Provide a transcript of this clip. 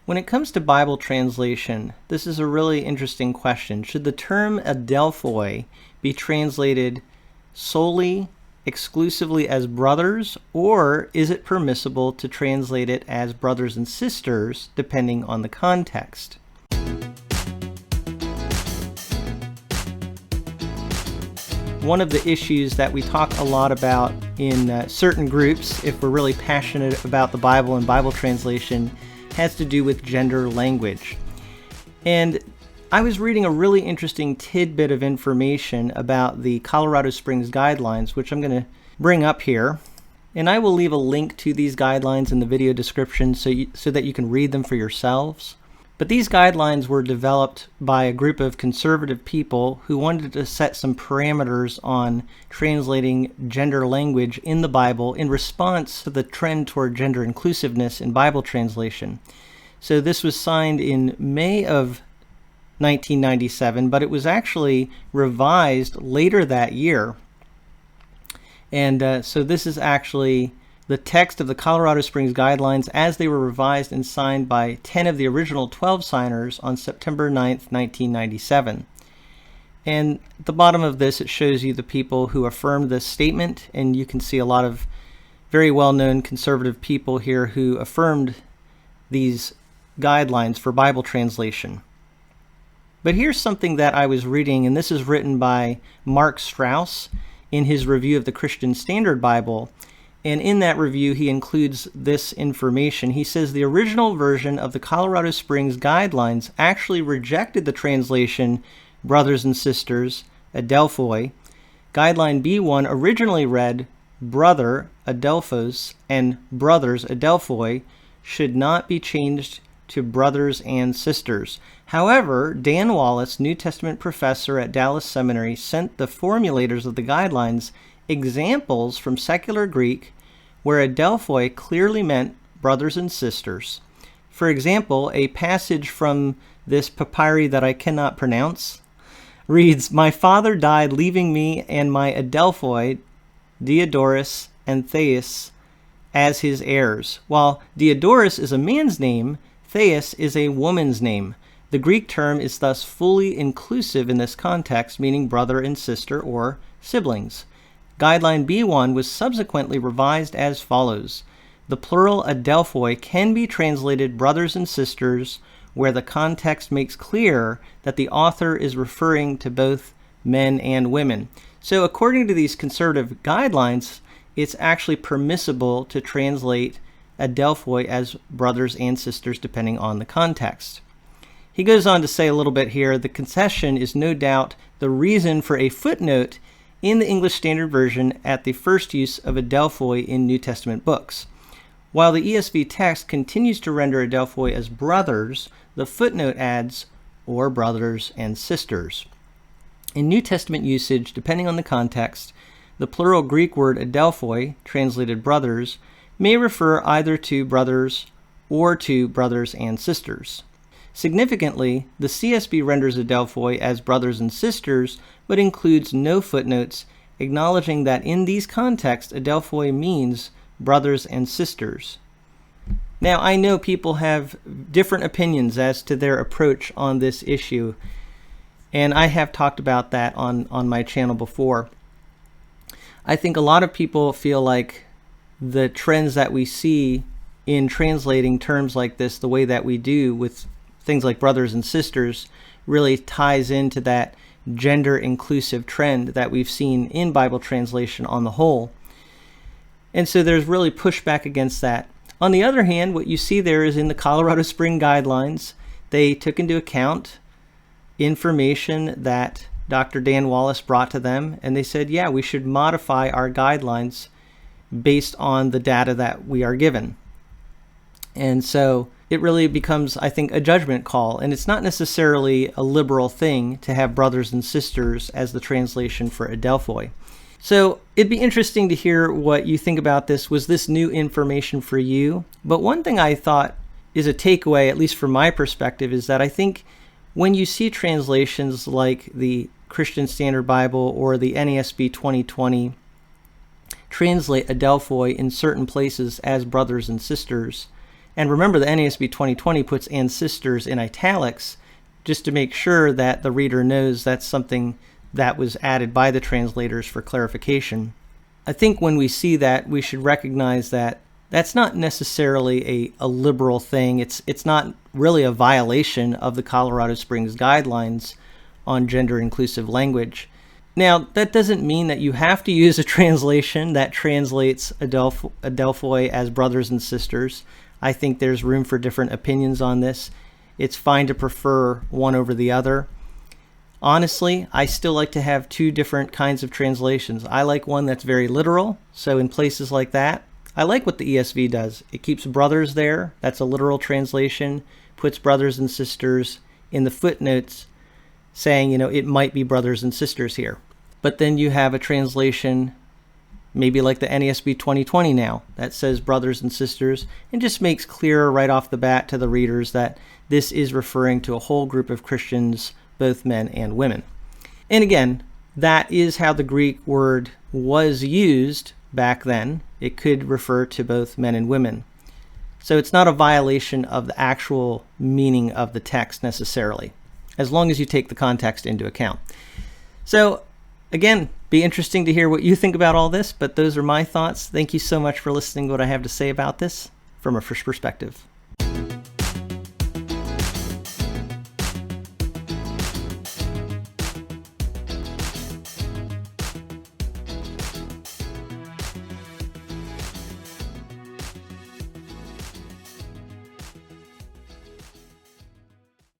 When it comes to Bible translation, this is a really interesting question. Should the term Adelphoi be translated solely, exclusively as brothers, or is it permissible to translate it as brothers and sisters, depending on the context? One of the issues that we talk a lot about in certain groups, if we're really passionate about the Bible and Bible translation, has to do with gender language. And I was reading a really interesting tidbit of information about the Colorado Springs guidelines, which I'm going to bring up here. And I will leave a link to these guidelines in the video description so that you can read them for yourselves. But these guidelines were developed by a group of conservative people who wanted to set some parameters on translating gender language in the Bible in response to the trend toward gender inclusiveness in Bible translation. So this was signed in May of 1997, but it was actually revised later that year. And so this is actually the text of the Colorado Springs Guidelines as they were revised and signed by 10 of the original 12 signers on September 9th, 1997. And at the bottom of this, it shows you the people who affirmed this statement, and you can see a lot of very well-known conservative people here who affirmed these guidelines for Bible translation. But here's something that I was reading, and this is written by Mark Strauss in his review of the Christian Standard Bible. And in that review, he includes this information. He says the original version of the Colorado Springs Guidelines actually rejected the translation brothers and sisters, Adelphoi. Guideline B1 originally read brother, Adelphos, and brothers, Adelphoi, should not be changed to brothers and sisters. However, Dan Wallace, New Testament professor at Dallas Seminary, sent the formulators of the guidelines examples from secular Greek where Adelphoi clearly meant brothers and sisters. For example, a passage from this papyri that I cannot pronounce reads, "My father died leaving me and my Adelphoi, Diodorus and Thais, as his heirs." While Diodorus is a man's name, Thais is a woman's name. The Greek term is thus fully inclusive in this context, meaning brother and sister or siblings. Guideline B1 was subsequently revised as follows. The plural Adelphoi can be translated brothers and sisters where the context makes clear that the author is referring to both men and women. So according to these conservative guidelines, it's actually permissible to translate Adelphoi as brothers and sisters depending on the context. He goes on to say a little bit here, the concession is no doubt the reason for a footnote in the English Standard Version at the first use of Adelphoi in New Testament books. While the ESV text continues to render Adelphoi as brothers, the footnote adds, or brothers and sisters. In New Testament usage, depending on the context, the plural Greek word Adelphoi, translated brothers, may refer either to brothers or to brothers and sisters. Significantly, the CSB renders Adelphoi as brothers and sisters, but includes no footnotes, acknowledging that in these contexts, Adelphoi means brothers and sisters. Now, I know people have different opinions as to their approach on this issue, and I have talked about that on my channel before. I think a lot of people feel like the trends that we see in translating terms like this the way that we do with things like brothers and sisters really ties into that gender inclusive trend that we've seen in Bible translation on the whole. And so there's really pushback against that. On the other hand, what you see there is in the Colorado Spring Guidelines, they took into account information that Dr. Dan Wallace brought to them, and they said, yeah, we should modify our guidelines based on the data that we are given. And so it really becomes, I think, a judgment call, and it's not necessarily a liberal thing to have brothers and sisters as the translation for Adelphoi. So it'd be interesting to hear what you think about this. Was this new information for you? But one thing I thought is a takeaway, at least from my perspective, is that I think when you see translations like the Christian Standard Bible or the NASB 2020 translate Adelphoi in certain places as brothers and sisters, And remember, the NASB 2020 puts "and sisters" in italics just to make sure that the reader knows that's something that was added by the translators for clarification. I think when we see that, we should recognize that that's not necessarily a liberal thing. It's not really a violation of the Colorado Springs guidelines on gender-inclusive language. Now, that doesn't mean that you have to use a translation that translates Adelphoi as brothers and sisters. I think there's room for different opinions on this. It's fine to prefer one over the other. Honestly, I still like to have two different kinds of translations. I like one that's very literal, so in places like that, I like what the ESV does. It keeps brothers there, that's a literal translation, puts brothers and sisters in the footnotes saying, it might be brothers and sisters here. But then you have a translation, maybe like the NASB 2020 now, that says brothers and sisters, and just makes clear right off the bat to the readers that this is referring to a whole group of Christians, both men and women. And again, that is how the Greek word was used back then. It could refer to both men and women. So it's not a violation of the actual meaning of the text necessarily, as long as you take the context into account. So again, be interesting to hear what you think about all this, but those are my thoughts. Thank you so much for listening to what I have to say about this from A Frisch Perspective.